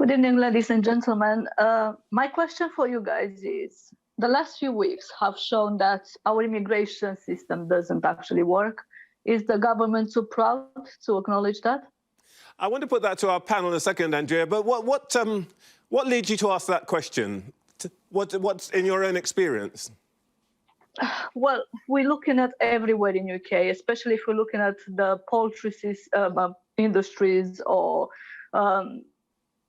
Good evening, ladies and gentlemen. My question for you guys is, the last few weeks have shown that our immigration system doesn't actually work. Is the government too proud to acknowledge that? I want to put that to our panel in a second, Andreea, but what leads you to ask that question? What's in your own experience? Well, we're looking at everywhere in UK, especially if we're looking at the poultry industries or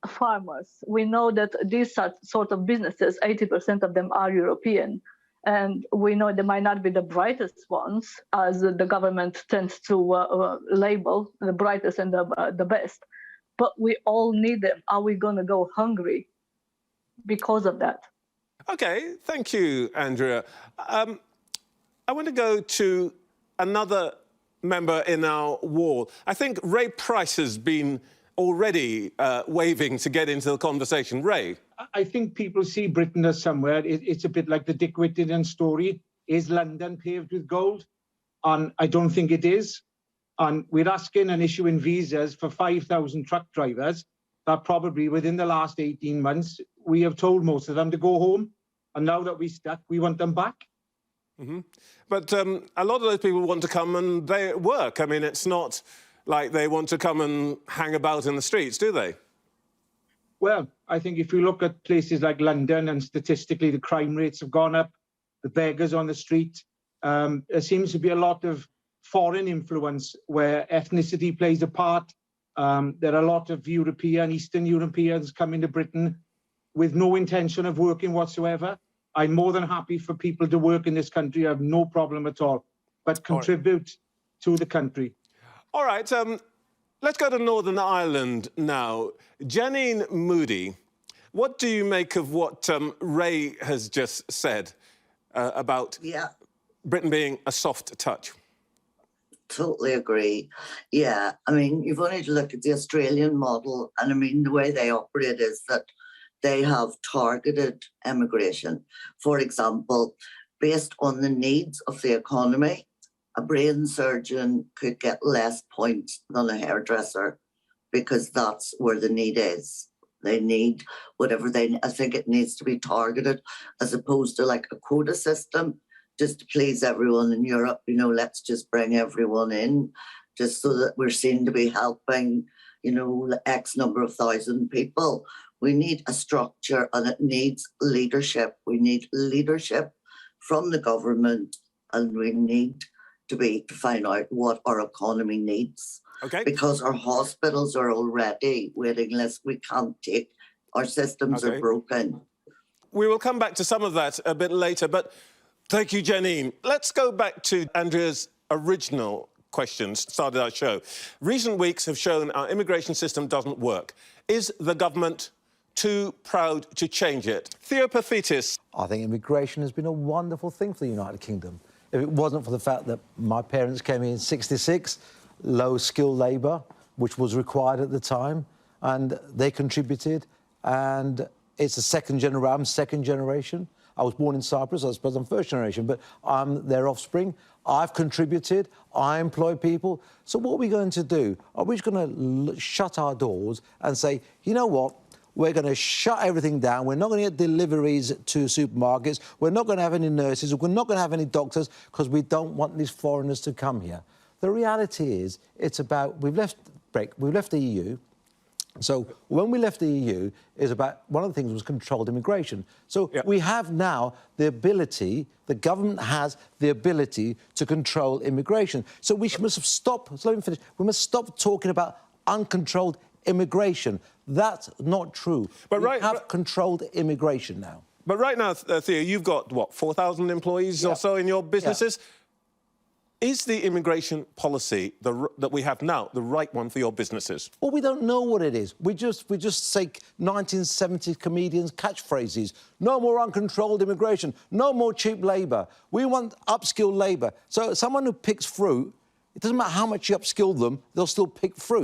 farmers. We know that these sort of businesses, 80% of them are European. And we know they might not be the brightest ones, as the government tends to label the brightest and the best. But we all need them. Are we going to go hungry because of that? OK, thank you, Andreea. I want to go to another member in our wall. I think Ray Price has been already waving to get into the conversation. Ray? I think people see Britain as somewhere. It's a bit like the Dick Whittington story. Is London paved with gold? And I don't think it is. And we're asking and issuing visas for 5,000 truck drivers that probably within the last 18 months, we have told most of them to go home. And now that we're stuck, we want them back. Mm-hmm. But a lot of those people want to come and they work. I mean, it's not like they want to come and hang about in the streets, do they? Well, I think if you look at places like London, and statistically the crime rates have gone up, the beggars on the street, there seems to be a lot of foreign influence where ethnicity plays a part. There are a lot of Eastern Europeans coming to Britain with no intention of working whatsoever. I'm more than happy for people to work in this country. I have no problem at all, but contribute to the country. All right, let's go to Northern Ireland now. Janine Moody, what do you make of what Ray has just said about Britain being a soft touch? Totally agree. Yeah, I mean, you've only to look at the Australian model, and I mean, the way they operate is that they have targeted immigration. For example, based on the needs of the economy, a brain surgeon could get less points than a hairdresser because that's where the need is. They need whatever I think it needs to be targeted as opposed to like a quota system just to please everyone in Europe. You know, let's just bring everyone in just so that we're seen to be helping, you know, X number of thousand people. We need a structure and it needs leadership. We need leadership from the government and we need to find out what our economy needs. Okay. Because our hospitals are already waiting lists. We can't take, our systems are broken. We will come back to some of that a bit later, but thank you, Janine. Let's go back to Andrea's original questions, started our show. Recent weeks have shown our immigration system doesn't work. Is the government too proud to change it? Theo Paphitis. I think immigration has been a wonderful thing for the United Kingdom. If it wasn't for the fact that my parents came in '66, low-skilled labour, which was required at the time, and they contributed, and it's a second generation. I was born in Cyprus, I suppose I'm first generation, but I'm their offspring. I've contributed, I employ people. So what are we going to do? Are we just going to shut our doors and say, you know what? We're going to shut everything down. We're not going to get deliveries to supermarkets. We're not going to have any nurses. We're not going to have any doctors because we don't want these foreigners to come here. The reality is, it's about, we've left the EU. So when we left the EU, is about, one of the things was controlled immigration. So we have now the ability, the government has the ability to control immigration. So we must stop, so let me finish, we must stop talking about uncontrolled immigration. That's not true. But we have controlled immigration now. But right now, Theo, you've got, what, 4,000 employees or so in your businesses? Is the immigration policy that we have now the right one for your businesses? Well, we don't know what it is. We just say 1970s comedians' catchphrases. No more uncontrolled immigration. No more cheap labour. We want upskilled labour. So someone who picks fruit, it doesn't matter how much you upskill them, they'll still pick fruit.